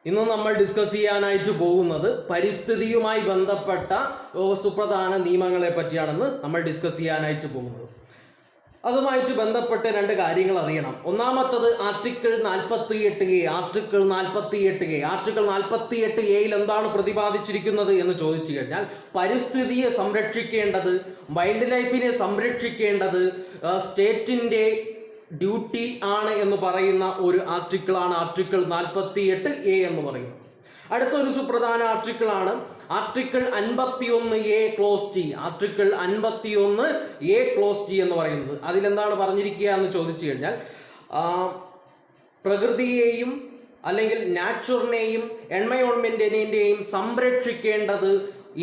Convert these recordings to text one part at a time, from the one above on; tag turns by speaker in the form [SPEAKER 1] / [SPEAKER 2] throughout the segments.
[SPEAKER 1] ഇന്ന് നമ്മൾ ഡിസ്കസ് ചെയ്യാനായിട്ട് പോകുന്നത് പരിസ്ഥിതിയുമായി ബന്ധപ്പെട്ട സുപ്രധാന നിയമങ്ങളെ പറ്റിയാണെന്ന് നമ്മൾ ഡിസ്കസ് ചെയ്യാനായിട്ട് പോകുന്നത്. അതുമായിട്ട് ബന്ധപ്പെട്ട് രണ്ട് കാര്യങ്ങൾ അറിയണം. ഒന്നാമത്തത് ആർട്ടിക്കിൾ 48A. ആർട്ടിക്കിൾ 48Aയിൽ എന്താണ് പ്രതിപാദിച്ചിരിക്കുന്നത് എന്ന് ചോദിച്ചു കഴിഞ്ഞാൽ, പരിസ്ഥിതിയെ സംരക്ഷിക്കേണ്ടത്, വൈൽഡ് ലൈഫിനെ സംരക്ഷിക്കേണ്ടത് സ്റ്റേറ്റിൻ്റെ ഡ്യൂട്ടി ആണ് എന്ന് പറയുന്ന ഒരു ആർട്ടിക്കിളാണ് ആർട്ടിക്കിൾ 48A എന്ന് പറയുന്നത്. അടുത്തൊരു സുപ്രധാന ആർട്ടിക്കിളാണ് article 51A clause T. Article 51A clause T എന്ന് പറയുന്നത്. അതിലെന്താണ് പറഞ്ഞിരിക്കുക എന്ന് ചോദിച്ചു കഴിഞ്ഞാൽ, പ്രകൃതിയെയും അല്ലെങ്കിൽ നാച്ചുറിനെയും എൻവയോൺമെൻറ്റിനെയും സംരക്ഷിക്കേണ്ടത്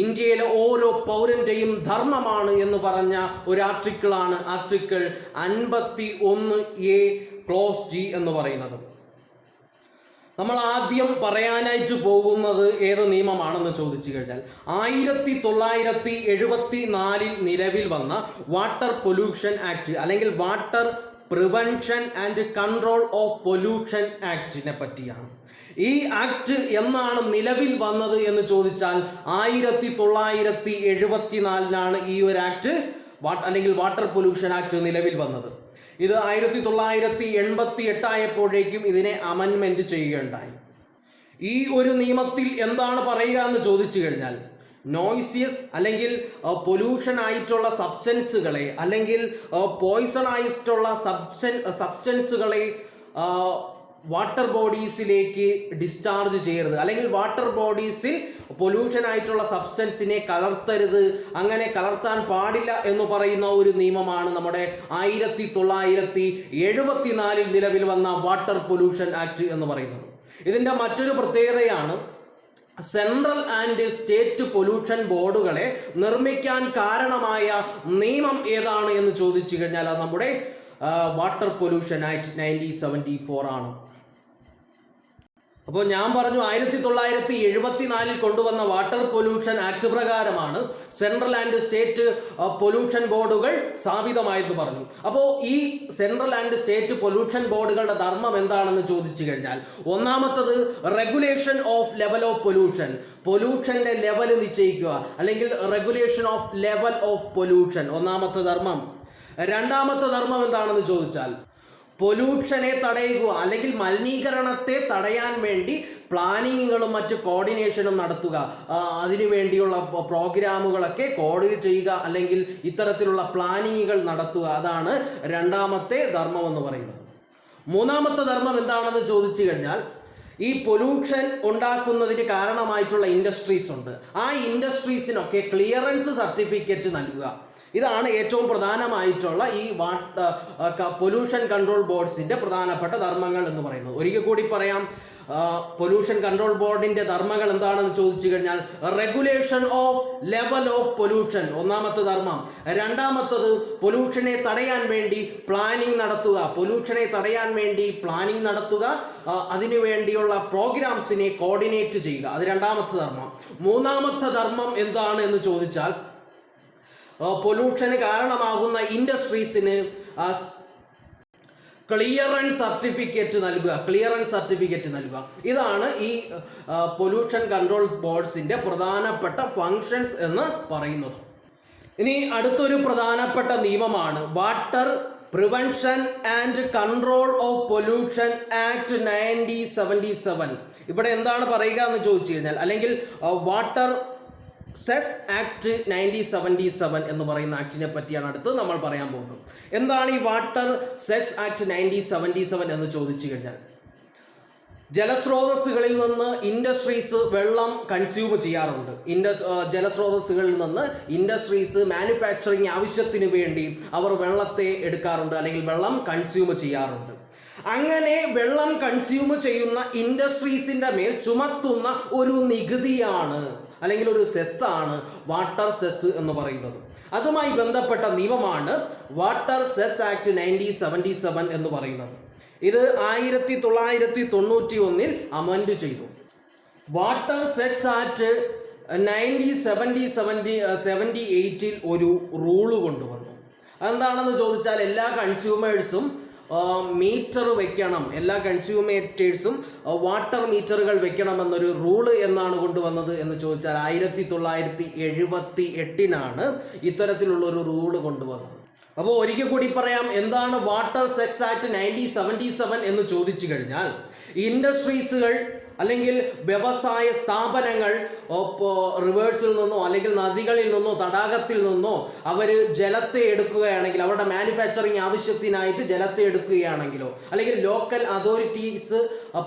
[SPEAKER 1] ഇന്ത്യയിലെ ഓരോ പൗരൻ്റെയും ധർമ്മമാണ് എന്ന് പറഞ്ഞ ഒരു ആർട്ടിക്കിളാണ് ആർട്ടിക്കിൾ 51A ക്ലോസ് ജി എന്ന് പറയുന്നത്. നമ്മൾ ആദ്യം പറയാനായിട്ട് പോകുന്നത് ഏത് നിയമമാണെന്ന് ചോദിച്ചു കഴിഞ്ഞാൽ, 1974 നിലവിൽ വന്ന വാട്ടർ പൊല്യൂഷൻ ആക്ട് അല്ലെങ്കിൽ water prevention and control of pollution ആക്ടിനെ പറ്റിയാണ്. ഈ ആക്ട് എന്നാണ് നിലവിൽ വന്നത് എന്ന് ചോദിച്ചാൽ 1974 ഈ ഒരു ആക്ട് അല്ലെങ്കിൽ വാട്ടർ പൊല്യൂഷൻ ആക്ട് നിലവിൽ വന്നത്. ഇത് 1988 ആയപ്പോഴേക്കും ഇതിനെ അമെൻമെൻറ്റ് ചെയ്യുകയുണ്ടായി. ഈ ഒരു നിയമത്തിൽ എന്താണ് പറയുക എന്ന് ചോദിച്ചു കഴിഞ്ഞാൽ, നോയ്സിയസ് അല്ലെങ്കിൽ പൊല്യൂഷൻ ആയിട്ടുള്ള സബ്സ്റ്റൻസുകളെ അല്ലെങ്കിൽ പോയ്സൺ ആയിട്ടുള്ള സബ്സ്റ്റൻസുകളെ വാട്ടർ ബോഡീസിലേക്ക് ഡിസ്ചാർജ് ചെയ്യരുത്, അല്ലെങ്കിൽ വാട്ടർ ബോഡീസിൽ പൊല്യൂഷൻ ആയിട്ടുള്ള സബ്സ്റ്റൻസിനെ കലർത്തരുത്, അങ്ങനെ കലർത്താൻ പാടില്ല എന്ന് പറയുന്ന ഒരു നിയമമാണ് നമ്മുടെ 1974 നിലവിൽ വന്ന വാട്ടർ പൊല്യൂഷൻ ആക്ട് എന്ന് പറയുന്നത്. ഇതിൻ്റെ മറ്റൊരു പ്രത്യേകതയാണ്, സെൻട്രൽ ആൻഡ് സ്റ്റേറ്റ് പൊല്യൂഷൻ ബോർഡുകളെ നിർമ്മിക്കാൻ കാരണമായ നിയമം ഏതാണ് എന്ന് ചോദിച്ചു കഴിഞ്ഞാൽ അത് നമ്മുടെ വാട്ടർ പൊല്യൂഷൻ ആക്ട് 1974 ആണ്. അപ്പോൾ ഞാൻ പറഞ്ഞു 1974 കൊണ്ടുവന്ന വാട്ടർ പൊല്യൂഷൻ ആക്ട് പ്രകാരമാണ് സെൻട്രൽ ആൻഡ് സ്റ്റേറ്റ് പൊല്യൂഷൻ ബോർഡുകൾ സ്ഥാപിതമായെന്ന് പറഞ്ഞു. അപ്പോൾ ഈ സെൻട്രൽ ആൻഡ് സ്റ്റേറ്റ് പൊല്യൂഷൻ ബോർഡുകളുടെ ധർമ്മം എന്താണെന്ന് ചോദിച്ചു കഴിഞ്ഞാൽ, ഒന്നാമത്തത് regulation of level of pollution, പൊല്യൂഷൻ്റെ ലെവൽ നിശ്ചയിക്കുക, അല്ലെങ്കിൽ regulation of level of pollution ഒന്നാമത്തെ ധർമ്മം. രണ്ടാമത്തെ ധർമ്മം എന്താണെന്ന് ചോദിച്ചാൽ, പൊല്യൂഷനെ തടയുക അല്ലെങ്കിൽ മലിനീകരണത്തെ തടയാൻ വേണ്ടി പ്ലാനിങ്ങുകളും മറ്റ് കോർഡിനേഷനും നടത്തുക, അതിനു വേണ്ടിയുള്ള പ്രോഗ്രാമുകളൊക്കെ കോർഡിനേറ്റ് ചെയ്യുക അല്ലെങ്കിൽ ഇത്തരത്തിലുള്ള പ്ലാനിങ്ങുകൾ നടത്തുക. അതാണ് രണ്ടാമത്തെ ധർമ്മം എന്ന് പറയുന്നത്. മൂന്നാമത്തെ ധർമ്മം എന്താണെന്ന് ചോദിച്ചു കഴിഞ്ഞാൽ, ഈ പൊല്യൂഷൻ ഉണ്ടാക്കുന്നതിന് കാരണമായിട്ടുള്ള ഇൻഡസ്ട്രീസ് ഉണ്ട്, ആ ഇൻഡസ്ട്രീസിനൊക്കെ ക്ലിയറൻസ് സർട്ടിഫിക്കറ്റ് നൽകുക. ഇതാണ് ഏറ്റവും പ്രധാനമായിട്ടുള്ള ഈ പൊല്യൂഷൻ കൺട്രോൾ ബോർഡ്സിൻ്റെ പ്രധാനപ്പെട്ട ധർമ്മങ്ങൾ എന്ന് പറയുന്നത്. ഒരിക്കൽ കൂടി പറയാം, പൊല്യൂഷൻ കൺട്രോൾ ബോർഡിൻ്റെ ധർമ്മങ്ങൾ എന്താണെന്ന് ചോദിച്ചു കഴിഞ്ഞാൽ, regulation of level of pollution ഒന്നാമത്തെ ധർമ്മം. രണ്ടാമത്തത് പൊല്യൂഷനെ തടയാൻ വേണ്ടി പ്ലാനിങ് നടത്തുക, പൊല്യൂഷനെ തടയാൻ വേണ്ടി പ്ലാനിങ് നടത്തുക, അതിനു വേണ്ടിയുള്ള പ്രോഗ്രാംസിനെ കോർഡിനേറ്റ് ചെയ്യുക, അത് രണ്ടാമത്തെ ധർമ്മം. മൂന്നാമത്തെ ധർമ്മം എന്താണ് എന്ന് ചോദിച്ചാൽ, പൊല്യൂഷന് കാരണമാകുന്ന ഇൻഡസ്ട്രീസിന് ക്ലിയറൻസ് സർട്ടിഫിക്കറ്റ് നൽകുക. ഇതാണ് ഈ പൊല്യൂഷൻ കൺട്രോൾ ബോർഡ്സിൻ്റെ പ്രധാനപ്പെട്ട ഫങ്ഷൻസ് എന്ന് പറയുന്നത്. ഇനി അടുത്തൊരു പ്രധാനപ്പെട്ട നിയമമാണ് water prevention and control of pollution act 1977. ഇവിടെ എന്താണ് പറയുക എന്ന് ചോദിച്ചു കഴിഞ്ഞാൽ, അല്ലെങ്കിൽ വാട്ടർ സെസ് ആക്ട് 1977 എന്ന് പറയുന്ന ആക്ടിനെ പറ്റിയാണ് അടുത്ത് നമ്മൾ പറയാൻ പോകുന്നത്. എന്താണ് ഈ വാട്ടർ സെസ് ആക്ട് 1977 എന്ന് ചോദിച്ചു കഴിഞ്ഞാൽ, ജലസ്രോതസ്സുകളിൽ നിന്ന് ഇൻഡസ്ട്രീസ് വെള്ളം കൺസ്യൂം ചെയ്യാറുണ്ട്. ജലസ്രോതസ്സുകളിൽ നിന്ന് ഇൻഡസ്ട്രീസ് മാനുഫാക്ചറിങ് ആവശ്യത്തിന് വേണ്ടി അവർ വെള്ളത്തെ എടുക്കാറുണ്ട്, അല്ലെങ്കിൽ വെള്ളം കൺസ്യൂം ചെയ്യാറുണ്ട്. അങ്ങനെ വെള്ളം കൺസ്യൂം ചെയ്യുന്ന ഇൻഡസ്ട്രീസിൻ്റെ മേൽ ചുമത്തുന്ന ഒരു നികുതിയാണ് അല്ലെങ്കിൽ ഒരു സെസ്സാണ് വാട്ടർ സെസ് എന്ന് പറയുന്നത്. അതുമായി ബന്ധപ്പെട്ട നിയമമാണ് വാട്ടർ സെസ് ആക്ട് 1977 എന്ന് പറയുന്നത്. ഇത് 1991 അമെൻഡ് ചെയ്തു. വാട്ടർ സെസ് ആക്ട് 1978 ഒരു റൂള് കൊണ്ടുവന്നു. അതെന്താണെന്ന് ചോദിച്ചാൽ, എല്ലാ കൺസ്യൂമേഴ്സും മീറ്റർ വെക്കണം, എല്ലാ കൺസ്യൂമേറ്റേഴ്സും വാട്ടർ മീറ്ററുകൾ വെക്കണമെന്നൊരു റൂള് എന്നാണ് കൊണ്ടുവന്നത് എന്ന് ചോദിച്ചാൽ 1978 ഇത്തരത്തിലുള്ളൊരു റൂള് കൊണ്ടുവന്നത്. അപ്പോൾ ഒരിക്കൽ കൂടി പറയാം, എന്താണ് വാട്ടർ സെക്സ് ആക്ട് 1977 എന്ന് ചോദിച്ചു കഴിഞ്ഞാൽ, ഇൻഡസ്ട്രീസുകൾ അല്ലെങ്കിൽ വ്യവസായ സ്ഥാപനങ്ങൾ റിവേഴ്സിൽ നിന്നോ അല്ലെങ്കിൽ നദികളിൽ നിന്നോ തടാകത്തിൽ നിന്നോ അവർ ജലത്തെ എടുക്കുകയാണെങ്കിൽ, അവരുടെ മാനുഫാക്ചറിങ് ആവശ്യത്തിനായിട്ട് ജലത്തെ എടുക്കുകയാണെങ്കിലോ, അല്ലെങ്കിൽ ലോക്കൽ അതോറിറ്റീസ്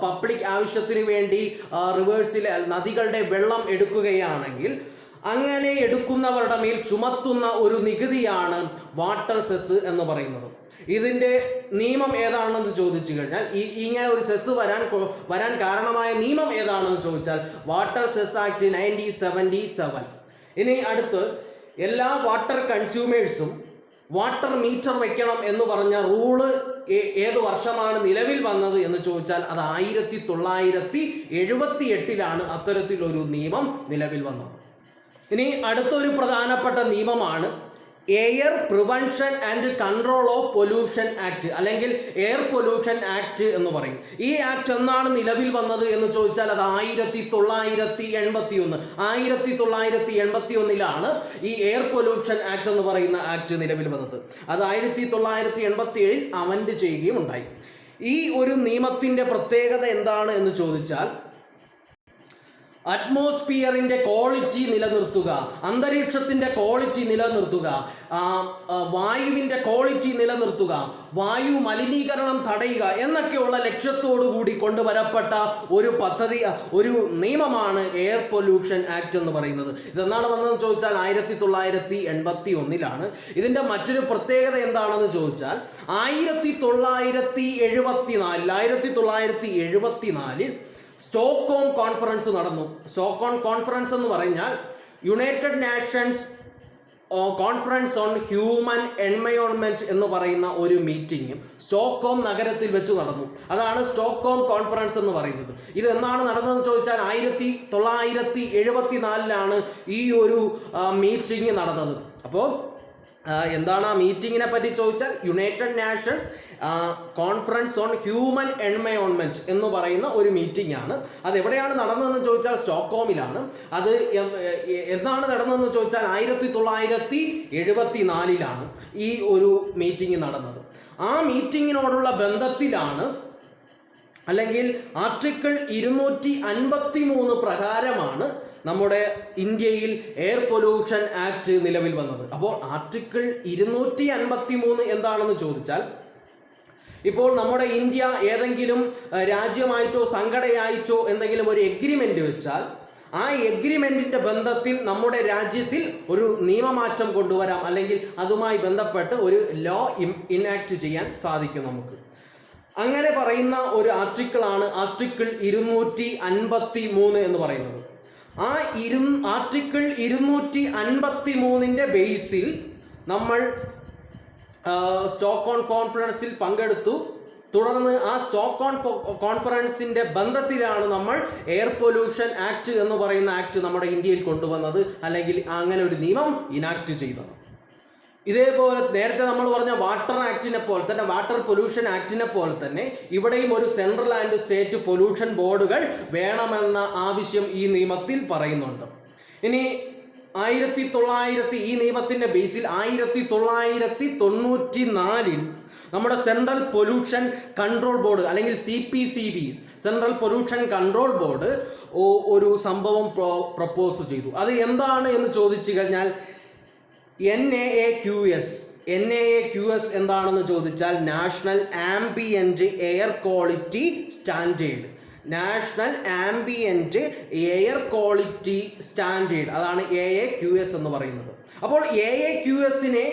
[SPEAKER 1] പബ്ലിക് ആവശ്യത്തിന് വേണ്ടി റിവേഴ്സിൽ നദികളുടെ വെള്ളം എടുക്കുകയാണെങ്കിൽ, അങ്ങനെ എടുക്കുന്നവരുടെ മേൽ ചുമത്തുന്ന ഒരു നികുതിയാണ് വാട്ടർ സെസ് എന്ന് പറയുന്നത്. ഇതിൻ്റെ നിയമം ഏതാണെന്ന് ചോദിച്ചു കഴിഞ്ഞാൽ, ഇങ്ങനെ ഒരു സെസ് വരാൻ കാരണമായ നിയമം ഏതാണെന്ന് ചോദിച്ചാൽ വാട്ടർ സെസ് ആക്ട് 1977. ഇനി അടുത്ത്, എല്ലാ വാട്ടർ കൺസ്യൂമേഴ്സും വാട്ടർ മീറ്റർ വെക്കണം എന്ന് പറഞ്ഞ റൂള് ഏത് വർഷമാണ് നിലവിൽ വന്നത് എന്ന് ചോദിച്ചാൽ അത് 1978 അത്തരത്തിലൊരു നിയമം നിലവിൽ വന്നത്. ഇനി അടുത്തൊരു പ്രധാനപ്പെട്ട നിയമമാണ് air prevention and control of pollution act, അല്ലെങ്കിൽ എയർ പൊല്യൂഷൻ ആക്ട് എന്ന് പറയും. ഈ ആക്ട് എന്നാണ് നിലവിൽ വന്നത് എന്ന് ചോദിച്ചാൽ അത് 1981. 1981 ഈ എയർ പൊല്യൂഷൻ ആക്ട് എന്ന് പറയുന്ന ആക്ട് നിലവിൽ വന്നത്. അത് 1987 അമെൻഡ് ചെയ്യുകയും ഉണ്ടായി. ഈ ഒരു നിയമത്തിൻ്റെ പ്രത്യേകത എന്താണ് എന്ന് ചോദിച്ചാൽ, അറ്റ്മോസ്ഫിയറിൻ്റെ ക്വാളിറ്റി നിലനിർത്തുക, അന്തരീക്ഷത്തിൻ്റെ ക്വാളിറ്റി നിലനിർത്തുക, വായുവിൻ്റെ ക്വാളിറ്റി നിലനിർത്തുക, വായു മലിനീകരണം തടയുക എന്നൊക്കെയുള്ള ലക്ഷ്യത്തോടു കൂടി കൊണ്ടുവരപ്പെട്ട ഒരു പദ്ധതി, ഒരു നിയമമാണ് എയർ പൊല്യൂഷൻ ആക്ട് എന്ന് പറയുന്നത്. ഇതെന്നാണ് വന്നതെന്ന് ചോദിച്ചാൽ 1981. ഇതിൻ്റെ മറ്റൊരു പ്രത്യേകത എന്താണെന്ന് ചോദിച്ചാൽ 1974 സ്റ്റോക്ക്ഹോം കോൺഫറൻസ് നടന്നു. സ്റ്റോക്ക്ഹോം കോൺഫറൻസ് എന്ന് പറഞ്ഞാൽ United Nations conference on human environment എന്ന് പറയുന്ന ഒരു മീറ്റിംഗ് സ്റ്റോക്ക്ഹോം നഗരത്തിൽ വെച്ച് നടന്നു. അതാണ് സ്റ്റോക്ക്ഹോം കോൺഫറൻസ് എന്ന് പറയുന്നത്. ഇത് എന്നാണ് നടന്നതെന്ന് ചോദിച്ചാൽ 1974 ഈ ഒരു മീറ്റിംഗ് നടന്നത്. അപ്പോൾ എന്താണ് ആ മീറ്റിങ്ങിനെ പറ്റി ചോദിച്ചാൽ, United Nations conference on human environment എന്ന് പറയുന്ന ഒരു മീറ്റിംഗ് ആണ്. അത് എവിടെയാണ് നടന്നതെന്ന് ചോദിച്ചാൽ സ്റ്റോക്ക്ഹോമിലാണ്. അത് എന്നാണ് നടന്നതെന്ന് ചോദിച്ചാൽ 1974 ഈ ഒരു മീറ്റിംഗ് നടന്നത്. ആ മീറ്റിങ്ങിനോടുള്ള ബന്ധത്തിലാണ്, അല്ലെങ്കിൽ ആർട്ടിക്കിൾ 253 പ്രകാരമാണ് നമ്മുടെ ഇന്ത്യയിൽ എയർ പൊല്യൂഷൻ ആക്ട് നിലവിൽ വന്നത്. അപ്പോൾ ആർട്ടിക്കിൾ 253 എന്താണെന്ന് ചോദിച്ചാൽ, ഇപ്പോൾ നമ്മുടെ ഇന്ത്യ ഏതെങ്കിലും രാജ്യമായിട്ടോ സംഘടനയായിട്ടോ എന്തെങ്കിലും ഒരു എഗ്രിമെൻ്റ് വെച്ചാൽ, ആ എഗ്രിമെൻറ്റിൻ്റെ ബന്ധത്തിൽ നമ്മുടെ രാജ്യത്തിൽ ഒരു നിയമമാറ്റം കൊണ്ടുവരാം, അല്ലെങ്കിൽ അതുമായി ബന്ധപ്പെട്ട് ഒരു ലോ ഇനാക്ട് ചെയ്യാൻ സാധിക്കും നമുക്ക്. അങ്ങനെ പറയുന്ന ഒരു ആർട്ടിക്കിളാണ് ആർട്ടിക്കിൾ 253 എന്ന് പറയുന്നത്. ആ ആർട്ടിക്കിൾ 253 ബേസിൽ നമ്മൾ സ്റ്റോക്ക്ഹോം കോൺഫറൻസിൽ പങ്കെടുത്തു. തുടർന്ന് ആ സ്റ്റോക്ക്ഹോം കോൺഫറൻസിൻ്റെ ബന്ധത്തിലാണ് നമ്മൾ എയർ പൊല്യൂഷൻ ആക്ട് എന്ന് പറയുന്ന ആക്ട് നമ്മുടെ ഇന്ത്യയിൽ കൊണ്ടുവന്നത്, അല്ലെങ്കിൽ അങ്ങനെ ഒരു നിയമം ഇനാക്ട് ചെയ്തത്. ഇതേപോലെ നേരത്തെ നമ്മൾ പറഞ്ഞ വാട്ടർ ആക്ടിനെ പോലെ തന്നെ, വാട്ടർ പൊല്യൂഷൻ ആക്ടിനെ പോലെ തന്നെ ഇവിടെയും ഒരു സെൻട്രൽ ആൻഡ് സ്റ്റേറ്റ് പൊല്യൂഷൻ ബോർഡുകൾ വേണമെന്ന ആവശ്യം ഈ നിയമത്തിൽ പറയുന്നുണ്ട്. ഇനി ഈ നിയമത്തിൻ്റെ ബേസിൽ 1994 നമ്മുടെ സെൻട്രൽ പൊല്യൂഷൻ കൺട്രോൾ ബോർഡ്, അല്ലെങ്കിൽ CPCB, central pollution control board ഒരു സംഭവം പ്രപ്പോസ് ചെയ്തു. അത് എന്താണ് എന്ന് ചോദിച്ചു കഴിഞ്ഞാൽ NAAQS എന്താണെന്ന് ചോദിച്ചാൽ national ambient air quality standard. National ambient air quality standard, അതാണ് AAQS എന്ന് പറയുന്നത്. അപ്പോൾ AAQSനെ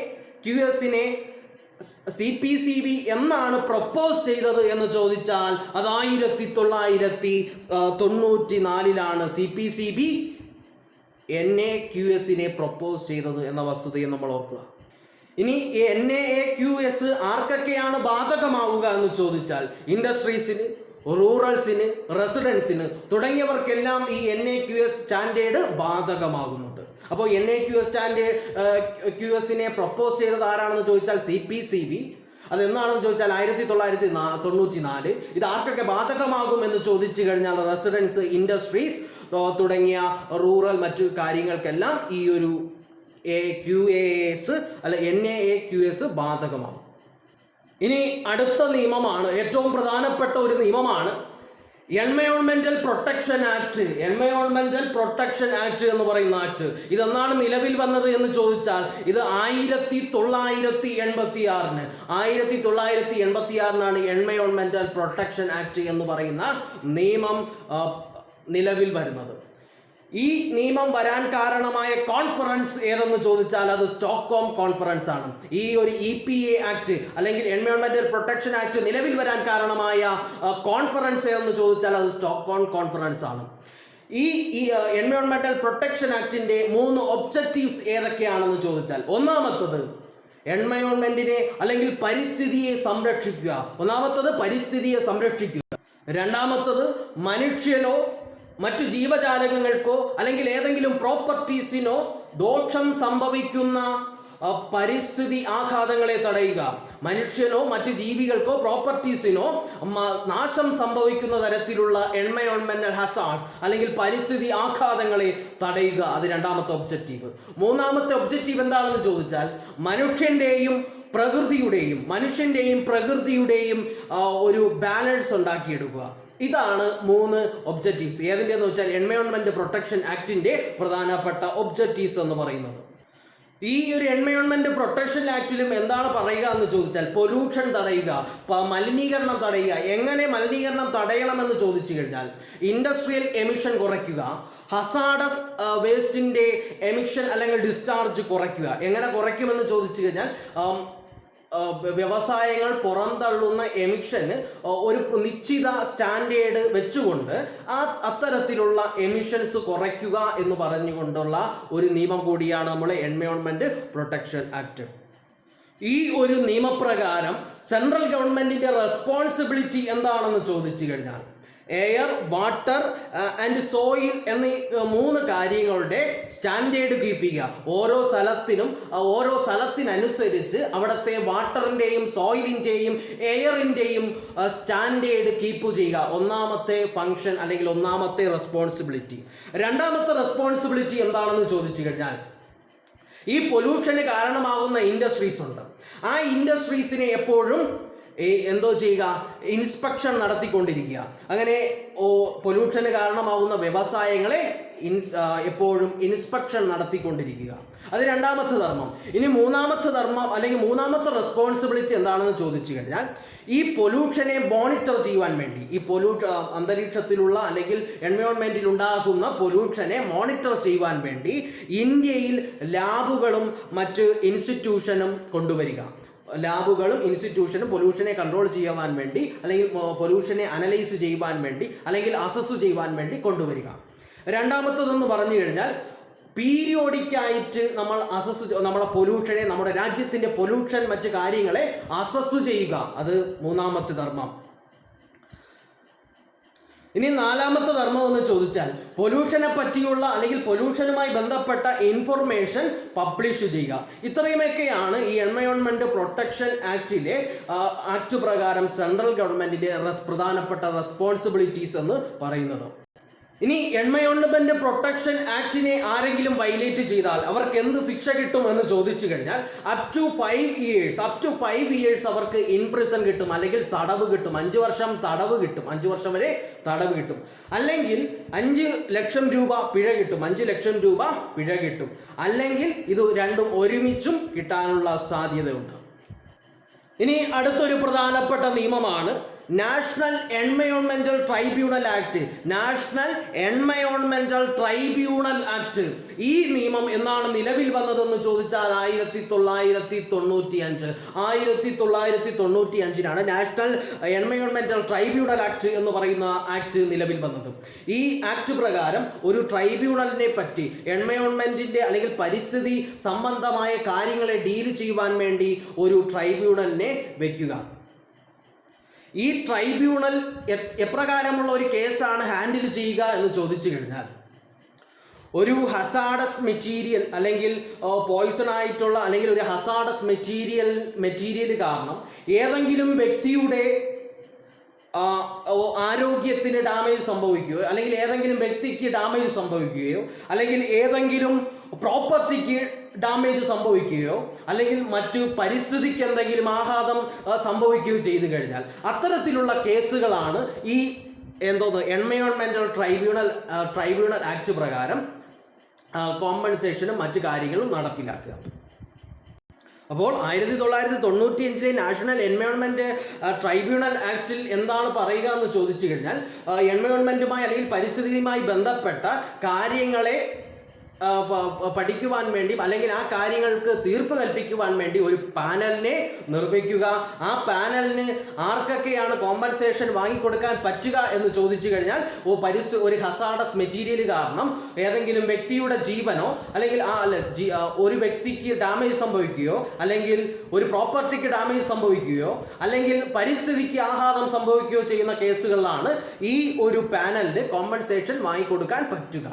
[SPEAKER 1] CPCB എന്നാണ് പ്രപ്പോസ് ചെയ്തത് എന്ന് ചോദിച്ചാൽ അത് 1994 CPCB NAQSനെ പ്രപ്പോസ് ചെയ്തത് എന്ന വസ്തുതയെ നമ്മൾ ഓർക്കുക. ഇനി NAAQS ആർക്കൊക്കെയാണ് ബാധകമാവുക എന്ന് ചോദിച്ചാൽ ഇൻഡസ്ട്രീസിന്, റൂറൽസിന്, റെസിഡൻസിന് തുടങ്ങിയവർക്കെല്ലാം ഈ NAQS സ്റ്റാൻഡേർഡ് ബാധകമാകുന്നുണ്ട്. അപ്പോൾ NAQS സ്റ്റാൻഡേർഡ് QSനെ പ്രപ്പോസ് ചെയ്തത് ആരാണെന്ന് ചോദിച്ചാൽ CPCB. അതെന്നാണെന്ന് ചോദിച്ചാൽ 1994. ഇത് ആർക്കൊക്കെ ബാധകമാകും എന്ന് ചോദിച്ചു കഴിഞ്ഞാൽ റെസിഡൻസ്, ഇൻഡസ്ട്രീസ് തുടങ്ങിയ റൂറൽ മറ്റു കാര്യങ്ങൾക്കെല്ലാം ഈ ഒരു QAS അല്ല NAAQS ബാധകമാകും. ഇനി അടുത്ത നിയമമാണ്, ഏറ്റവും പ്രധാനപ്പെട്ട ഒരു നിയമമാണ് എൻവയോൺമെന്റൽ പ്രൊട്ടക്ഷൻ ആക്ട്. എൻവയോൺമെന്റൽ പ്രൊട്ടക്ഷൻ ആക്ട് എന്ന് പറയുന്ന ആക്ട് ഇതെന്നാണ് നിലവിൽ വന്നത് എന്ന് ചോദിച്ചാൽ ഇത് 1986 എൻവയോൺമെന്റൽ പ്രൊട്ടക്ഷൻ ആക്ട് എന്ന് പറയുന്ന നിയമം നിലവിൽ വരുന്നത്. ഈ നിയമം വരാൻ കാരണമായ കോൺഫറൻസ് ഏതെന്ന് ചോദിച്ചാൽ അത് സ്റ്റോക്ക്ഹോം കോൺഫറൻസ് ആണ്. ഈ ഒരു EPA ആക്ട് അല്ലെങ്കിൽ എൻവയോൺമെന്റൽ പ്രൊട്ടക്ഷൻ ആക്ട് നിലവിൽ വരാൻ കാരണമായ കോൺഫറൻസ് ഏതെന്ന് ചോദിച്ചാൽ അത് സ്റ്റോക്ക്ഹോം കോൺഫറൻസ് ആണ്. ഈ എൻവയോൺമെന്റൽ പ്രൊട്ടക്ഷൻ ആക്ടിന്റെ 3 ഒബ്ജക്റ്റീവ്സ് ഏതൊക്കെയാണെന്ന് ചോദിച്ചാൽ, ഒന്നാമത്തത് എൻവയോൺമെന്റിനെ അല്ലെങ്കിൽ പരിസ്ഥിതിയെ സംരക്ഷിക്കുക. പരിസ്ഥിതിയെ സംരക്ഷിക്കുക. രണ്ടാമത്തത് മനുഷ്യനോ മറ്റു ജീവജാലകങ്ങൾക്കോ അല്ലെങ്കിൽ ഏതെങ്കിലും പ്രോപ്പർട്ടീസിനോ ദോഷം സംഭവിക്കുന്ന പരിസ്ഥിതി ആഘാതങ്ങളെ തടയുക. മനുഷ്യനോ മറ്റു ജീവികൾക്കോ പ്രോപ്പർട്ടീസിനോ നാശം സംഭവിക്കുന്ന തരത്തിലുള്ള എൻവയോൺമെന്റൽ ഹസാർഡ്സ് അല്ലെങ്കിൽ പരിസ്ഥിതി ആഘാതങ്ങളെ തടയുക. അത് രണ്ടാമത്തെ ഒബ്ജക്റ്റീവ്. മൂന്നാമത്തെ ഒബ്ജക്റ്റീവ് എന്താണെന്ന് ചോദിച്ചാൽ മനുഷ്യൻ്റെയും പ്രകൃതിയുടെയും ഒരു ബാലൻസ് ഉണ്ടാക്കിയെടുക്കുക. ഇതാണ് 3 ഒബ്ജക്റ്റീവ്സ്. ഏതിൻ്റെയെന്ന് വെച്ചാൽ എൻവയോൺമെന്റ് പ്രൊട്ടക്ഷൻ ആക്ടിന്റെ പ്രധാനപ്പെട്ട ഒബ്ജക്റ്റീവ്സ് എന്ന് പറയുന്നത്. ഈ ഒരു എൻവയോൺമെന്റ് പ്രൊട്ടക്ഷൻ ആക്ടിലും എന്താണ് പറയുക എന്ന് ചോദിച്ചാൽ പൊല്യൂഷൻ തടയുക, മലിനീകരണം തടയുക. എങ്ങനെ മലിനീകരണം തടയണമെന്ന് ചോദിച്ചു കഴിഞ്ഞാൽ ഇൻഡസ്ട്രിയൽ എമിഷൻ കുറയ്ക്കുക, ഹസാഡസ് വേസ്റ്റിൻ്റെ എമിഷൻ അല്ലെങ്കിൽ ഡിസ്ചാർജ് കുറയ്ക്കുക. എങ്ങനെ കുറയ്ക്കുമെന്ന് ചോദിച്ചു കഴിഞ്ഞാൽ വ്യവസായങ്ങൾ പുറന്തള്ളുന്ന എമിഷന് ഒരു നിശ്ചിത സ്റ്റാൻഡേർഡ് വെച്ചുകൊണ്ട് അത്തരത്തിലുള്ള എമിഷൻസ് കുറയ്ക്കുക എന്ന് പറഞ്ഞുകൊണ്ടുള്ള ഒരു നിയമം കൂടിയാണ് നമ്മുടെ എൻവയോൺമെന്റ് പ്രൊട്ടക്ഷൻ ആക്ട്. ഈ ഒരു നിയമപ്രകാരം സെൻട്രൽ ഗവൺമെന്റിന്റെ റെസ്പോൺസിബിലിറ്റി എന്താണെന്ന് ചോദിച്ചു കഴിഞ്ഞാൽ എയർ, വാട്ടർ ആൻഡ് സോയിൽ എന്നീ 3 കാര്യങ്ങളുടെ സ്റ്റാൻഡേർഡ് കീപ്പ് ചെയ്യുക. ഓരോ സ്ഥലത്തിനനുസരിച്ച് അവിടുത്തെ വാട്ടറിൻ്റെയും സോയിലിൻ്റെയും എയറിൻ്റെയും സ്റ്റാൻഡേർഡ് കീപ്പ് ചെയ്യുക. ഒന്നാമത്തെ ഫങ്ഷൻ അല്ലെങ്കിൽ ഒന്നാമത്തെ റെസ്പോൺസിബിലിറ്റി. രണ്ടാമത്തെ റെസ്പോൺസിബിലിറ്റി എന്താണെന്ന് ചോദിച്ചു കഴിഞ്ഞാൽ ഈ പൊല്യൂഷന് കാരണമാകുന്ന ഇൻഡസ്ട്രീസ് ഉണ്ട്. ആ ഇൻഡസ്ട്രീസിനെ എപ്പോഴും എന്തോ ചെയ്യുക, ഇൻസ്പെക്ഷൻ നടത്തിക്കൊണ്ടിരിക്കുക. അങ്ങനെ പൊല്യൂഷന് കാരണമാകുന്ന വ്യവസായങ്ങളെ എപ്പോഴും ഇൻസ്പെക്ഷൻ നടത്തിക്കൊണ്ടിരിക്കുക. അത് രണ്ടാമത്തെ ധർമ്മം. ഇനി മൂന്നാമത്തെ ധർമ്മം അല്ലെങ്കിൽ മൂന്നാമത്തെ റെസ്പോൺസിബിലിറ്റി എന്താണെന്ന് ചോദിച്ചു കഴിഞ്ഞാൽ ഈ പൊല്യൂഷനെ മോണിറ്റർ ചെയ്യുവാൻ വേണ്ടി, ഈ അന്തരീക്ഷത്തിലുള്ള അല്ലെങ്കിൽ എൻവയോൺമെൻറ്റിൽ ഉണ്ടാകുന്ന പൊല്യൂഷനെ മോണിറ്റർ ചെയ്യുവാൻ വേണ്ടി ഇന്ത്യയിൽ ലാബുകളും മറ്റ് ഇൻസ്റ്റിറ്റ്യൂഷനും കൊണ്ടുവരിക. പൊല്യൂഷനെ കൺട്രോൾ ചെയ്യുവാൻ വേണ്ടി അല്ലെങ്കിൽ പൊല്യൂഷനെ അനലൈസ് ചെയ്യുവാൻ വേണ്ടി അല്ലെങ്കിൽ അസസ് ചെയ്യുവാൻ വേണ്ടി കൊണ്ടുവരിക. രണ്ടാമത്തതെന്ന് പറഞ്ഞു കഴിഞ്ഞാൽ പീരിയോഡിക്കായിട്ട് നമ്മൾ നമ്മുടെ പൊല്യൂഷനെ, നമ്മുടെ രാജ്യത്തിൻ്റെ പൊല്യൂഷൻ മറ്റ് കാര്യങ്ങളെ അസസ് ചെയ്യുക. അത് മൂന്നാമത്തെ ധർമ്മം. ഇനി നാലാമത്തെ ധർമ്മം എന്ന് ചോദിച്ചാൽ പൊല്യൂഷനെ പറ്റിയുള്ള അല്ലെങ്കിൽ പൊല്യൂഷനുമായി ബന്ധപ്പെട്ട ഇൻഫർമേഷൻ പബ്ലിഷ് ചെയ്യുക. ഇത്രയുമൊക്കെയാണ് ഈ എൻവയോൺമെന്റ് പ്രൊട്ടക്ഷൻ ആക്ടിലെ ആക്ട് പ്രകാരം സെൻട്രൽ ഗവൺമെന്റിന്റെ പ്രധാനപ്പെട്ട റെസ്പോൺസിബിലിറ്റീസ് എന്ന് പറയുന്നത്. ഇനി എൻവയോൺമെന്റ് പ്രൊട്ടക്ഷൻ ആക്ടിനെ ആരെങ്കിലും വയലേറ്റ് ചെയ്താൽ അവർക്ക് എന്ത് ശിക്ഷ കിട്ടും എന്ന് ചോദിച്ചു കഴിഞ്ഞാൽ അപ് ടു 5 ഇയേഴ്സ് അവർക്ക് ഇൻപ്രിസൺ കിട്ടും, അല്ലെങ്കിൽ തടവ് കിട്ടും. 5 വർഷം തടവ് കിട്ടും, 5 വർഷം വരെ തടവ് കിട്ടും. അല്ലെങ്കിൽ 5 ലക്ഷം രൂപ പിഴ കിട്ടും, 5 ലക്ഷം രൂപ പിഴ കിട്ടും. അല്ലെങ്കിൽ ഇത് രണ്ടും ഒരുമിച്ചും കിട്ടാനുള്ള സാധ്യതയുണ്ട്. ഇനി അടുത്തൊരു പ്രധാനപ്പെട്ട നിയമമാണ് നാഷണൽ എൻവയോൺമെന്റൽ ട്രൈബ്യൂണൽ ആക്ട്. ഈ നിയമം എന്നാണ് നിലവിൽ വന്നതെന്ന് ചോദിച്ചാൽ 1995 നാഷണൽ എൻവയോൺമെന്റൽ ട്രൈബ്യൂണൽ ആക്ട് എന്ന് പറയുന്ന ആക്ട് നിലവിൽ വന്നത്. ഈ ആക്ട് പ്രകാരം ഒരു ട്രൈബ്യൂണലിനെ പറ്റി, എൻവയോൺമെന്റിന്റെ അല്ലെങ്കിൽ പരിസ്ഥിതി സംബന്ധമായ കാര്യങ്ങളെ ഡീൽ ചെയ്യുവാൻ വേണ്ടി ഒരു ട്രൈബ്യൂണലിനെ വയ്ക്കുക. ഈ ട്രൈബ്യൂണൽ എപ്രകാരമുള്ള ഒരു കേസാണ് ഹാൻഡിൽ ചെയ്യുക എന്ന് ചോദിച്ചു കഴിഞ്ഞാൽ ഒരു ഹസാഡസ് മെറ്റീരിയൽ അല്ലെങ്കിൽ പോയിസൺ ആയിട്ടുള്ള അല്ലെങ്കിൽ ഒരു ഹസാഡസ് മെറ്റീരിയൽ കാരണം ഏതെങ്കിലും വ്യക്തിയുടെ ആരോഗ്യത്തിന് ഡാമേജ് സംഭവിക്കുകയോ അല്ലെങ്കിൽ ഏതെങ്കിലും വ്യക്തിക്ക് ഡാമേജ് സംഭവിക്കുകയോ അല്ലെങ്കിൽ ഏതെങ്കിലും പ്രോപ്പർട്ടിക്ക് ഡാമേജ് സംഭവിക്കുകയോ അല്ലെങ്കിൽ മറ്റു പരിസ്ഥിതിക്ക് എന്തെങ്കിലും ആഘാതം സംഭവിക്കുകയോ ചെയ്തു കഴിഞ്ഞാൽ അത്തരത്തിലുള്ള കേസുകളാണ് ഈ എൻവയോൺമെൻറ്റൽ ട്രൈബ്യൂണൽ ആക്ട് പ്രകാരം കോമ്പൻസേഷനും മറ്റു കാര്യങ്ങളും നടപ്പിലാക്കുക. അപ്പോൾ 1995 നാഷണൽ എൻവയോൺമെൻറ്റ് ട്രൈബ്യൂണൽ ആക്ടിൽ എന്താണ് പറയുക എന്ന് ചോദിച്ചു കഴിഞ്ഞാൽ എൻവയോൺമെൻറ്റുമായി അല്ലെങ്കിൽ പരിസ്ഥിതിയുമായി ബന്ധപ്പെട്ട കാര്യങ്ങളെ പഠിക്കുവാൻ വേണ്ടി അല്ലെങ്കിൽ ആ കാര്യങ്ങൾക്ക് തീർപ്പ് കൽപ്പിക്കുവാൻ വേണ്ടി ഒരു പാനലിനെ നിർമ്മിക്കുക. ആ പാനലിന് ആർക്കൊക്കെയാണ് കോമ്പൻസേഷൻ വാങ്ങിക്കൊടുക്കാൻ പറ്റുക എന്ന് ചോദിച്ചു കഴിഞ്ഞാൽ ഒരു ഹസാഡസ് മെറ്റീരിയൽ കാരണം ഏതെങ്കിലും വ്യക്തിയുടെ ജീവനോ അല്ലെങ്കിൽ ഒരു വ്യക്തിക്ക് ഡാമേജ് സംഭവിക്കുകയോ അല്ലെങ്കിൽ ഒരു പ്രോപ്പർട്ടിക്ക് ഡാമേജ് സംഭവിക്കുകയോ അല്ലെങ്കിൽ പരിസ്ഥിതിക്ക് ആഘാതം സംഭവിക്കുകയോ ചെയ്യുന്ന കേസുകളിലാണ് ഈ ഒരു പാനലിന് കോമ്പൻസേഷൻ വാങ്ങിക്കൊടുക്കാൻ പറ്റുക.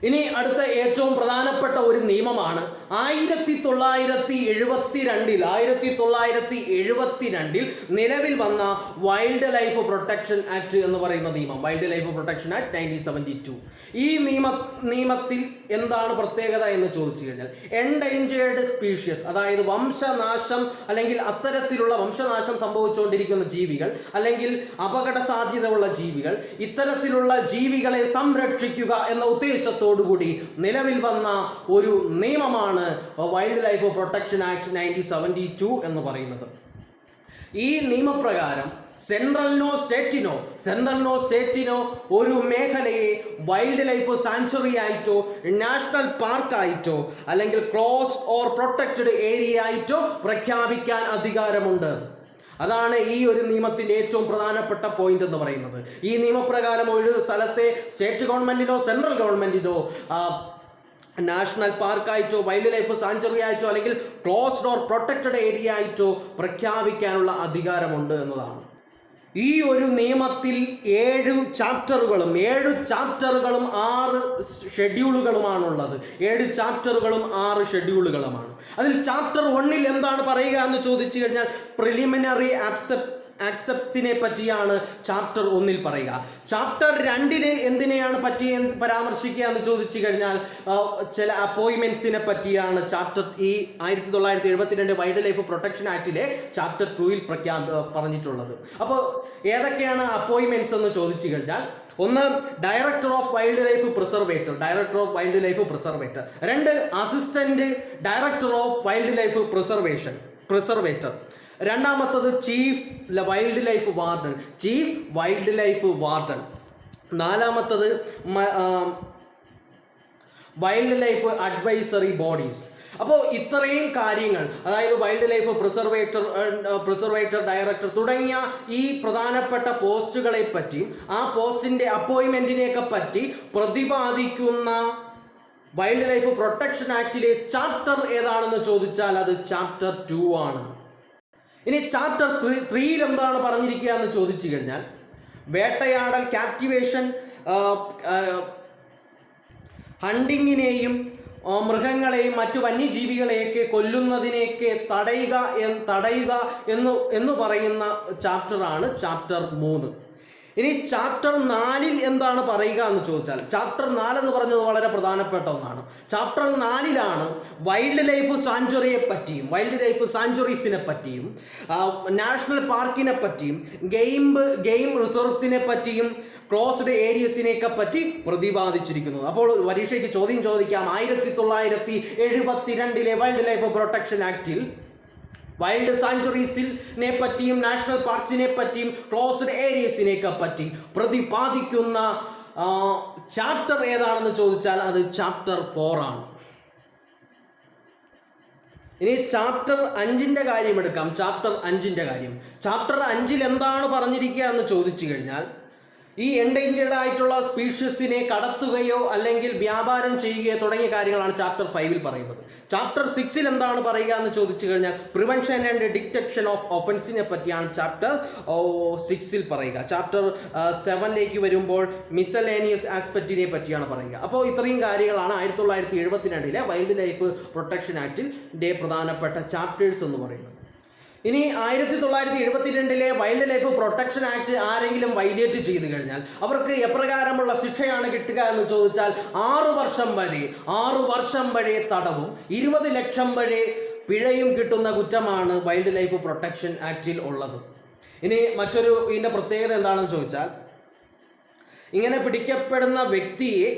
[SPEAKER 1] ഇനി അടുത്ത ഏറ്റവും പ്രധാനപ്പെട്ട ഒരു നിയമമാണ് 1972 നിലവിൽ വന്ന വൈൽഡ് ലൈഫ് പ്രൊട്ടക്ഷൻ ആക്ട് എന്ന് പറയുന്ന നിയമം, വൈൽഡ് ലൈഫ് പ്രൊട്ടക്ഷൻ ആക്ട് 1972. ഈ നിയമത്തിൽ എന്താണ് പ്രത്യേകത എന്ന് ചോദിച്ചു കഴിഞ്ഞാൽ എൻഡേഞ്ചേർഡ് സ്പീഷ്യസ്, അതായത് വംശനാശം അല്ലെങ്കിൽ അത്തരത്തിലുള്ള വംശനാശം സംഭവിച്ചുകൊണ്ടിരിക്കുന്ന ജീവികൾ അല്ലെങ്കിൽ അപകട സാധ്യതയുള്ള ജീവികൾ, ഇത്തരത്തിലുള്ള ജീവികളെ സംരക്ഷിക്കുക എന്ന ഉദ്ദേശത്തോടുകൂടി നിലവിൽ വന്ന ഒരു നിയമമാണ് വൈൽഡ് ലൈഫ് പ്രൊട്ടക്ഷൻ ആക്ട് 1972 എന്ന് പറയുന്നത്. ഈ നിയമപ്രകാരം സെൻട്രലിനോ സ്റ്റേറ്റിനോ ഒരു മേഖലയെ വൈൽഡ് ലൈഫ് സാങ്ച്വറി ആയിട്ടോ നാഷണൽ പാർക്കായിട്ടോ അല്ലെങ്കിൽ ക്ലോസ് ഓർ പ്രൊട്ടക്റ്റഡ് ഏരിയ ആയിട്ടോ പ്രഖ്യാപിക്കാൻ അധികാരമുണ്ട്. അതാണ് ഈ ഒരു നിയമത്തിൻ്റെ ഏറ്റവും പ്രധാനപ്പെട്ട പോയിന്റ് എന്ന് പറയുന്നത്. ഈ നിയമപ്രകാരം ഒരു സ്ഥലത്തെ സ്റ്റേറ്റ് ഗവൺമെൻറ്റിനോ സെൻട്രൽ ഗവൺമെൻറ്റിനോ നാഷണൽ പാർക്കായിട്ടോ വൈൽഡ് ലൈഫ് സാങ്ച്വറി ആയിട്ടോ അല്ലെങ്കിൽ ക്ലോസ്ഡ് ഓർ പ്രൊട്ടക്റ്റഡ് ഏരിയ ആയിട്ടോ പ്രഖ്യാപിക്കാനുള്ള അധികാരമുണ്ട് എന്നതാണ്. ഈ ഒരു നിയമത്തിൽ 7 ചാപ്റ്ററുകളും 6 ഷെഡ്യൂളുകളുമാണുള്ളത്. 7 ചാപ്റ്ററുകളും 6 ഷെഡ്യൂളുകളുമാണ്. അതിൽ ചാപ്റ്റർ 1 എന്താണ് പറയുക എന്ന് ചോദിച്ചു കഴിഞ്ഞാൽ പ്രിലിമിനറി ആക്സെപ്റ്റ്സിനെ പറ്റിയാണ് ചാപ്റ്റർ 1 പറയുക. ചാപ്റ്റർ 2 എന്തിനെയാണ് പരാമർശിക്കുക എന്ന് ചോദിച്ചു കഴിഞ്ഞാൽ ചില അപ്പോയിൻമെൻറ്റ്സിനെ പറ്റിയാണ് ചാപ്റ്റർ 1972 വൈൽഡ് ലൈഫ് പ്രൊട്ടക്ഷൻ ആക്ടിലെ ചാപ്റ്റർ 2 പറഞ്ഞിട്ടുള്ളത്. അപ്പോൾ ഏതൊക്കെയാണ് അപ്പോയിൻമെൻറ്റ്സ് എന്ന് ചോദിച്ചു കഴിഞ്ഞാൽ, ഒന്ന് director of wildlife preservator, 2 assistant director of wildlife preservator, രണ്ടാമത്തത് ചീഫ് വൈൽഡ് ലൈഫ് വാർഡൻ, നാലാമത്തത് വൈൽഡ് ലൈഫ് അഡ്വൈസറി ബോഡീസ്. അപ്പോൾ ഇത്രയും കാര്യങ്ങൾ, അതായത് വൈൽഡ് ലൈഫ് പ്രിസർവേറ്റർ ഡയറക്ടർ തുടങ്ങിയ ഈ പ്രധാനപ്പെട്ട പോസ്റ്റുകളെ പറ്റിയും ആ പോസ്റ്റിൻ്റെ അപ്പോയിൻമെൻറ്റിനെയൊക്കെ പറ്റി പ്രതിപാദിക്കുന്ന വൈൽഡ് ലൈഫ് പ്രൊട്ടക്ഷൻ ആക്ടിലെ ചാപ്റ്റർ ഏതാണെന്ന് ചോദിച്ചാൽ അത് ചാപ്റ്റർ 2 ആണ്. ഇനി ചാപ്റ്റർ 3 എന്താണ് പറഞ്ഞിരിക്കുക എന്ന് ചോദിച്ചു കഴിഞ്ഞാൽ, വേട്ടയാടൽ, ക്യാപ്റ്റിവേഷൻ, ഹണ്ടിങ്ങിനെയും മൃഗങ്ങളെയും മറ്റു വന്യജീവികളെയൊക്കെ കൊല്ലുന്നതിനെയൊക്കെ തടയുക എന്ന് പറയുന്ന ചാപ്റ്ററാണ് ചാപ്റ്റർ 3. ഇനി ചാപ്റ്റർ 4 എന്താണ് പറയുക എന്ന് ചോദിച്ചാൽ, ചാപ്റ്റർ 4 എന്ന് പറഞ്ഞത് വളരെ പ്രധാനപ്പെട്ട ഒന്നാണ്. ചാപ്റ്റർ 4 വൈൽഡ് ലൈഫ് സാങ്ച്വറിയെ പറ്റിയും വൈൽഡ് ലൈഫ് സാങ്ച്വറീസിനെ പറ്റിയും നാഷണൽ പാർക്കിനെ പറ്റിയും ഗെയിം റിസർവ്സിനെ പറ്റിയും ക്ലോസ്ഡ് ഏരിയസിനെയൊക്കെ പറ്റി പ്രതിപാദിച്ചിരിക്കുന്നത്. അപ്പോൾ പരീക്ഷയ്ക്ക് ചോദ്യം ചോദിക്കാം, 1972 വൈൽഡ് ലൈഫ് പ്രൊട്ടക്ഷൻ ആക്ടിൽ വൈൽഡ് സാങ്ച്വറീസിനെ പറ്റിയും നാഷണൽ പാർക്സിനെ പറ്റിയും ക്ലോസ്ഡ് ഏരിയസിനെയൊക്കെ പറ്റി പ്രതിപാദിക്കുന്ന ചാപ്റ്റർ ഏതാണെന്ന് ചോദിച്ചാൽ അത് ചാപ്റ്റർ 4 ആണ്. ഇനി ചാപ്റ്റർ 5 കാര്യം എടുക്കാം. ചാപ്റ്റർ 5 കാര്യം, ചാപ്റ്റർ 5 എന്താണ് പറഞ്ഞിരിക്കുക എന്ന് ചോദിച്ചു കഴിഞ്ഞാൽ, ഈ എൻഡേഞ്ചേർഡ് ആയിട്ടുള്ള സ്പീഷീസിനെ കടത്തുകയോ അല്ലെങ്കിൽ വ്യാപാരം ചെയ്യുകയോ തുടങ്ങിയ കാര്യങ്ങളാണ് ചാപ്റ്റർ 5 പറയുന്നത്. ചാപ്റ്റർ 6 എന്താണ് പറയുക എന്ന് ചോദിച്ചു കഴിഞ്ഞാൽ പ്രിവെൻഷൻ ആൻഡ് ഡിറ്റക്ഷൻ ഓഫ് ഒഫൻസിനെ പറ്റിയാണ് ചാപ്റ്റർ 6 പറയുക. ചാപ്റ്റർ 7 വരുമ്പോൾ മിസലേനിയസ് ആസ്പെക്റ്റിനെ പറ്റിയാണ് പറയുക. അപ്പോൾ ഇത്രയും കാര്യങ്ങളാണ് 1972 വൈൽഡ് ലൈഫ് പ്രൊട്ടക്ഷൻ ആക്ടിൻ്റെ പ്രധാനപ്പെട്ട ചാപ്റ്റേഴ്സ് എന്ന് പറയുന്നത്. ഇനി 1972 വൈൽഡ് ലൈഫ് പ്രൊട്ടക്ഷൻ ആക്ട് ആരെങ്കിലും വൈലേറ്റ് ചെയ്തു കഴിഞ്ഞാൽ അവർക്ക് എപ്രകാരമുള്ള ശിക്ഷയാണ് കിട്ടുക എന്ന് ചോദിച്ചാൽ 6 വർഷം വരെ തടവും 20 ലക്ഷം വരെ പിഴയും കിട്ടുന്ന കുറ്റമാണ് വൈൽഡ് ലൈഫ് പ്രൊട്ടക്ഷൻ ആക്റ്റിൽ ഉള്ളത്. ഇനി ഇതിൻ്റെ പ്രത്യേകത എന്താണെന്ന് ചോദിച്ചാൽ ഇങ്ങനെ പിടിക്കപ്പെടുന്ന വ്യക്തിയെ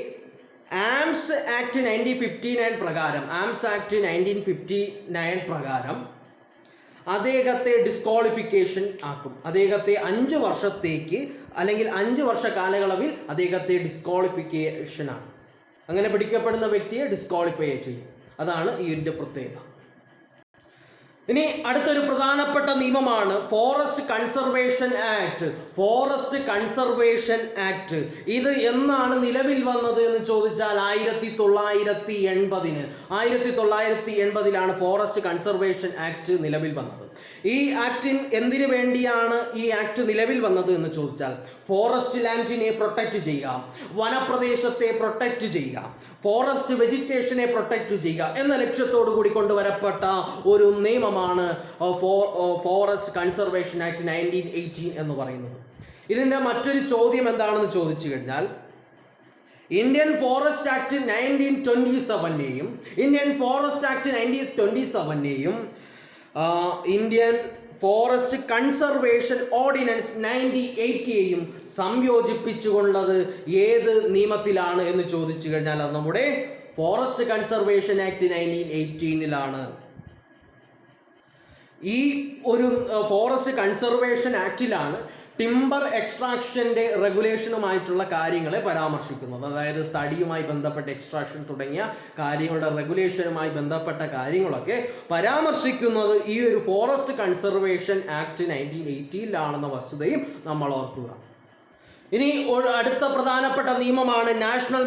[SPEAKER 1] ആംസ് ആക്ട് 1959 പ്രകാരം അദ്ദേഹത്തെ ഡിസ്ക്വാളിഫിക്കേഷൻ ആക്കും. അദ്ദേഹത്തെ 5 വർഷത്തേക്ക് അല്ലെങ്കിൽ 5 വർഷ കാലയളവിൽ അദ്ദേഹത്തെ ഡിസ്ക്വാളിഫിക്കേഷനാണ്. അങ്ങനെ പിടിക്കപ്പെടുന്ന വ്യക്തിയെ ഡിസ്ക്വാളിഫൈ ചെയ്യും. അതാണ് ഇതിൻ്റെ പ്രത്യേകത. ഇനി അടുത്തൊരു പ്രധാനപ്പെട്ട നിയമമാണ് ഫോറസ്റ്റ് കൺസർവേഷൻ ആക്ട്. ഇത് എന്നാണ് നിലവിൽ വന്നത് എന്ന് ചോദിച്ചാൽ 1980 ഫോറസ്റ്റ് കൺസർവേഷൻ ആക്ട് നിലവിൽ വന്നത്. ഈ എന്തിനു വേണ്ടിയാണ് ഈ ആക്ട് നിലവിൽ വന്നത് എന്ന് ചോദിച്ചാൽ ഫോറസ്റ്റ് ലാൻഡിനെ പ്രൊട്ടക്റ്റ് ചെയ്യുക, വനപ്രദേശത്തെ പ്രൊട്ടക്റ്റ് ചെയ്യുക, ഫോറസ്റ്റ് വെജിറ്റേഷനെ പ്രൊട്ടക്റ്റ് ചെയ്യുക എന്ന ലക്ഷ്യത്തോടു കൂടി കൊണ്ടുവരപ്പെട്ട ഒരു നിയമമാണ് ഫോറസ്റ്റ് കൺസർവേഷൻ ആക്ട് 1918 എന്ന് പറയുന്നത്. ഇതിൻ്റെ മറ്റൊരു ചോദ്യം എന്താണെന്ന് ചോദിച്ചു കഴിഞ്ഞാൽ Indian forest act 1927 Indian forest act 1927 Indian forest conservation ordinance 1980 സംയോജിപ്പിച്ചുകൊണ്ടത് ഏത് നിയമത്തിലാണ് എന്ന് ചോദിച്ചു കഴിഞ്ഞാൽ അത് നമ്മുടെ ഫോറസ്റ്റ് കൺസർവേഷൻ ആക്ട് 1918 ഈ ഒരു ഫോറസ്റ്റ് കൺസർവേഷൻ ആക്റ്റിലാണ് ടിമ്പർ എക്സ്ട്രാക്ഷൻ്റെ റെഗുലേഷനുമായിട്ടുള്ള കാര്യങ്ങളെ പരാമർശിക്കുന്നത്. അതായത് തടിയുമായി ബന്ധപ്പെട്ട എക്സ്ട്രാക്ഷൻ തുടങ്ങിയ കാര്യങ്ങളുടെ റെഗുലേഷനുമായി ബന്ധപ്പെട്ട കാര്യങ്ങളൊക്കെ പരാമർശിക്കുന്നത് ഈ ഒരു ഫോറസ്റ്റ് കൺസർവേഷൻ ആക്ട് 1980 വസ്തുതയും നമ്മൾ ഓർക്കുക. ഇനി അടുത്ത പ്രധാനപ്പെട്ട നിയമമാണ് നാഷണൽ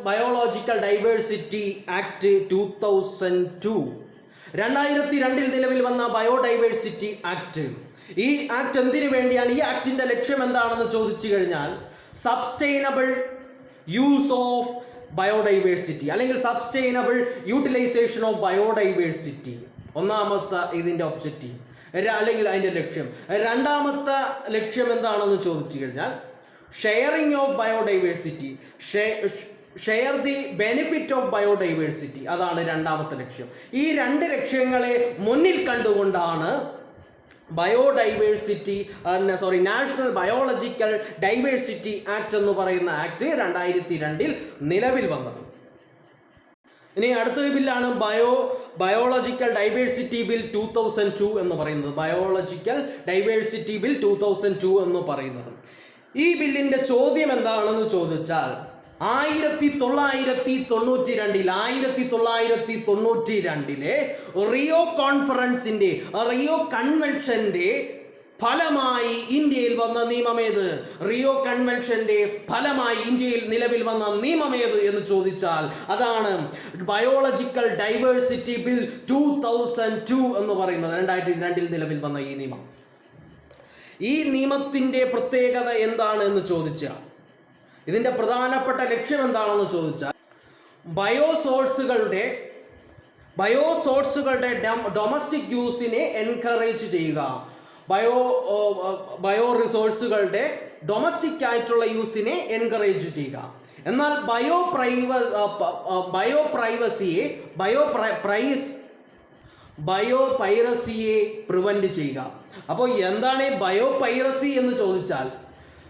[SPEAKER 1] ബയോളജിക്കൽ ഡൈവേഴ്സിറ്റി ആക്ട് 2002. 2002 നിലവിൽ വന്ന ബയോഡൈവേഴ്സിറ്റി ആക്ട്. ഈ ആക്ട് എന്തിനു വേണ്ടിയാണ്? ഈ ആക്ടിൻ്റെ ലക്ഷ്യം എന്താണെന്ന് ചോദിച്ചു കഴിഞ്ഞാൽ സബ്സ്റ്റൈനബിൾ യൂസ് ഓഫ് ബയോഡൈവേഴ്സിറ്റി അല്ലെങ്കിൽ സബ്സ്റ്റൈനബിൾ യൂട്ടിലൈസേഷൻ ഓഫ് ബയോഡൈവേഴ്സിറ്റി ഒന്നാമത്തെ ഇതിൻ്റെ ഒബ്ജക്റ്റീവ് അല്ലെങ്കിൽ അതിൻ്റെ ലക്ഷ്യം. രണ്ടാമത്തെ ലക്ഷ്യം എന്താണെന്ന് ചോദിച്ചു കഴിഞ്ഞാൽ sharing of biodiversity, share the benefit of biodiversity, അതാണ് രണ്ടാമത്തെ ലക്ഷ്യം. ഈ 2 ലക്ഷ്യങ്ങളെ മുന്നിൽ കണ്ടുകൊണ്ടാണ് നാഷണൽ ബയോളജിക്കൽ ഡൈവേഴ്സിറ്റി ആക്ട് എന്ന് പറയുന്ന ആക്ട് 2002 നിലവിൽ വന്നത്. ഇനി അടുത്തൊരു ബില്ലാണ് ബയോളജിക്കൽ ഡൈവേഴ്സിറ്റി ബിൽ 2002 എന്ന് പറയുന്നത്. ബയോളജിക്കൽ ഡൈവേഴ്സിറ്റി ബിൽ 2002 എന്ന് പറയുന്നത്. ഈ ബില്ലിൻ്റെ ചോദ്യം എന്താണെന്ന് ചോദിച്ചാൽ 1992 റിയോ കൺവെൻഷന്റെ ഫലമായി ഇന്ത്യയിൽ വന്ന നിയമമേത്? റിയോ കൺവെൻഷന്റെ ഫലമായി ഇന്ത്യയിൽ നിലവിൽ വന്ന നിയമമേത് എന്ന് ചോദിച്ചാൽ അതാണ് ബയോളജിക്കൽ ഡൈവേഴ്സിറ്റി ബിൽ 2002 എന്ന് പറയുന്നത്. 2002 നിലവിൽ വന്ന ഈ നിയമം. ഈ നിയമത്തിൻ്റെ പ്രത്യേകത എന്താണ് എന്ന് ചോദിച്ചാൽ ഇതിൻ്റെ പ്രധാനപ്പെട്ട ലക്ഷ്യം എന്താണെന്ന് ചോദിച്ചാൽ ബയോസോഴ്സുകളുടെ ഡൊമസ്റ്റിക് യൂസിനെ എൻകറേജ് ചെയ്യുക, ബയോ റിസോഴ്സുകളുടെ ഡൊമസ്റ്റിക് ആയിട്ടുള്ള യൂസിനെ എൻകറേജ് ചെയ്യുക. എന്നാൽ ബയോപൈറസിയെ പ്രിവെൻറ്റ് ചെയ്യുക. അപ്പോൾ എന്താണ് ബയോപൈറസി എന്ന് ചോദിച്ചാൽ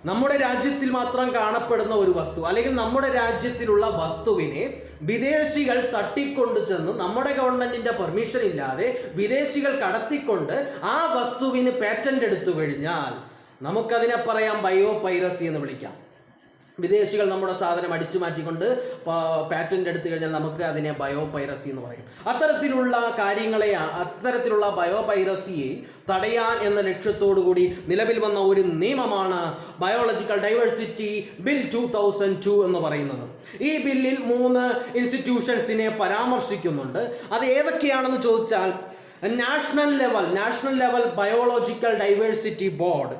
[SPEAKER 1] നമ്മുടെ രാജ്യത്തിൽ മാത്രം കാണപ്പെടുന്ന ഒരു വസ്തു അല്ലെങ്കിൽ നമ്മുടെ രാജ്യത്തിലുള്ള വസ്തുവിനെ വിദേശികൾ തട്ടിക്കൊണ്ട് ചെന്ന് നമ്മുടെ ഗവൺമെൻറ്റിൻ്റെ പെർമിഷൻ ഇല്ലാതെ വിദേശികൾ കടത്തിക്കൊണ്ട് ആ വസ്തുവിന് പേറ്റൻ്റ് എടുത്തു കഴിഞ്ഞാൽ നമുക്കതിനെ പറയാം ബയോപൈറസി എന്ന് വിളിക്കാം. വിദേശികൾ നമ്മുടെ സാധനം അടിച്ചു മാറ്റിക്കൊണ്ട് പാറ്റന്റ് എടുത്തു കഴിഞ്ഞാൽ നമുക്ക് അതിനെ ബയോപൈറസി എന്ന് പറയും. അത്തരത്തിലുള്ള ബയോപൈറസിയെ തടയാൻ എന്ന ലക്ഷ്യത്തോടു കൂടി നിലവിൽ വന്ന ഒരു നിയമമാണ് ബയോളജിക്കൽ ഡൈവേഴ്സിറ്റി ബിൽ 2002 എന്ന് പറയുന്നത്. ഈ ബില്ലിൽ 3 ഇൻസ്റ്റിറ്റ്യൂഷൻസിനെ പരാമർശിക്കുന്നുണ്ട്. അത് ഏതൊക്കെയാണെന്ന് ചോദിച്ചാൽ national level biological diversity board,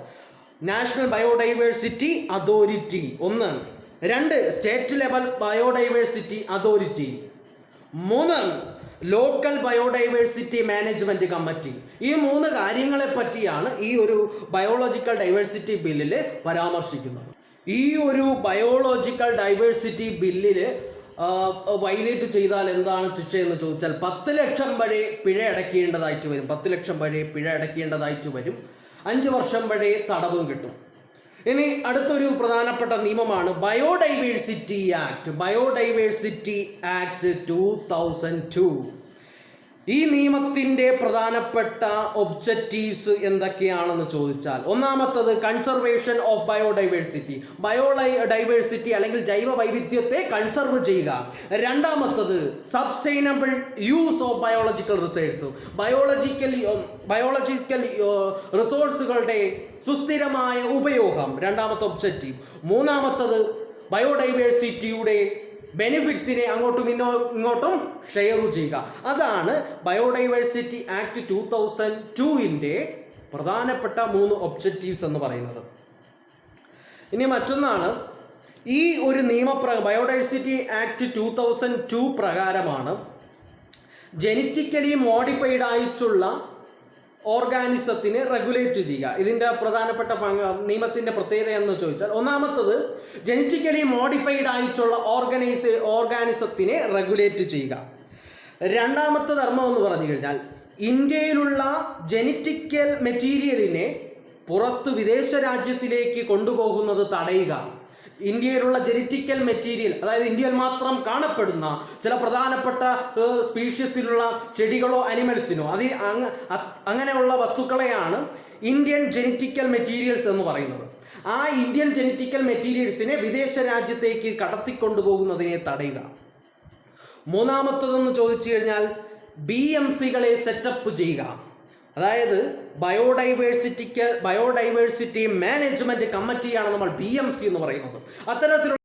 [SPEAKER 1] national biodiversity authority 1, 2 state level biodiversity authority, 3 local biodiversity management committee. ഈ 3 കാര്യങ്ങളെ പറ്റിയാണ് ഈ ഒരു ബയോളജിക്കൽ ഡൈവേഴ്സിറ്റി ബില്ലിൽ പരാമർശിക്കുന്നത്. ഈ ഒരു ബയോളജിക്കൽ ഡൈവേഴ്സിറ്റി ബില്ലിൽ വയലേറ്റ് ചെയ്താൽ എന്താണ് ശിക്ഷ എന്ന് ചോദിച്ചാൽ 10 ലക്ഷം വരെ പിഴ അടയ്ക്കേണ്ടതായിട്ട് വരും. 10 ലക്ഷം വരെ പിഴ അടയ്ക്കേണ്ടതായിട്ട് വരും. 5 വർഷം വരെ തടവും കിട്ടും. ഇനി അടുത്തൊരു പ്രധാനപ്പെട്ട നിയമമാണ് ബയോഡൈവേഴ്സിറ്റി ആക്ട് 2002. ഈ നിയമത്തിൻ്റെ പ്രധാനപ്പെട്ട ഒബ്ജക്റ്റീവ്സ് എന്തൊക്കെയാണെന്ന് ചോദിച്ചാൽ, ഒന്നാമത്തത് കൺസർവേഷൻ ഓഫ് ബയോഡൈവേഴ്സിറ്റി അല്ലെങ്കിൽ ജൈവ വൈവിധ്യത്തെ കൺസർവ് ചെയ്യുക. രണ്ടാമത്തത് സസ്റ്റൈനബിൾ യൂസ് ഓഫ് ബയോളജിക്കൽ റിസോഴ്സുകളുടെ സുസ്ഥിരമായ ഉപയോഗം, രണ്ടാമത്തെ ഒബ്ജക്റ്റീവ്. മൂന്നാമത്തത് ബയോഡൈവേഴ്സിറ്റിയുടെ ബെനിഫിറ്റ്സിനെ അങ്ങോട്ടും ഇങ്ങോട്ടും ഷെയർ ചെയ്യുക. അതാണ് ബയോഡൈവേഴ്സിറ്റി ആക്ട് 2002 പ്രധാനപ്പെട്ട 3 ഒബ്ജക്റ്റീവ്സ് എന്ന് പറയുന്നത്. ഇനി മറ്റൊന്നാണ്, ഈ ഒരു ബയോഡൈവേഴ്സിറ്റി ആക്ട് 2002 പ്രകാരമാണ് ജനറ്റിക്കലി മോഡിഫൈഡ് ആയിട്ടുള്ള ഓർഗാനിസത്തിനെ റെഗുലേറ്റ് ചെയ്യുക. ഇതിൻ്റെ പ്രധാനപ്പെട്ട നിയമത്തിൻ്റെ പ്രത്യേകത എന്ന് ചോദിച്ചാൽ, ഒന്നാമത്തത് ജനറ്റിക്കലി മോഡിഫൈഡ് ആയിട്ടുള്ള ഓർഗാനിസത്തിനെ റെഗുലേറ്റ് ചെയ്യുക. രണ്ടാമത്തെ ധർമ്മം എന്ന് പറഞ്ഞു കഴിഞ്ഞാൽ ഇന്ത്യയിലുള്ള ജനറ്റിക്കൽ മെറ്റീരിയലിനെ വിദേശ രാജ്യത്തിലേക്ക് കൊണ്ടുപോകുന്നത് തടയുക. ഇന്ത്യയിലുള്ള ജനറ്റിക്കൽ മെറ്റീരിയൽ, അതായത് ഇന്ത്യയിൽ മാത്രം കാണപ്പെടുന്ന ചില പ്രധാനപ്പെട്ട സ്പീഷീസിലുള്ള ചെടികളോ അനിമൽസിനോ അങ്ങനെയുള്ള വസ്തുക്കളെയാണ് ഇന്ത്യൻ ജനറ്റിക്കൽ മെറ്റീരിയൽസ് എന്ന് പറയുന്നത്. ആ ഇന്ത്യൻ ജനറ്റിക്കൽ മെറ്റീരിയൽസിനെ വിദേശ രാജ്യത്തേക്ക് കടത്തിക്കൊണ്ടുപോകുന്നതിനെ തടയുക. മൂന്നാമത്തതെന്ന് ചോദിച്ചു കഴിഞ്ഞാൽ BMCകളെ സെറ്റപ്പ് ചെയ്യുക. അതായത് ബയോഡൈവേഴ്സിറ്റി മാനേജ്മെൻറ്റ് കമ്മിറ്റിയാണ് നമ്മൾ BMC എന്ന് പറയുന്നത്. അത്തരത്തിലുള്ള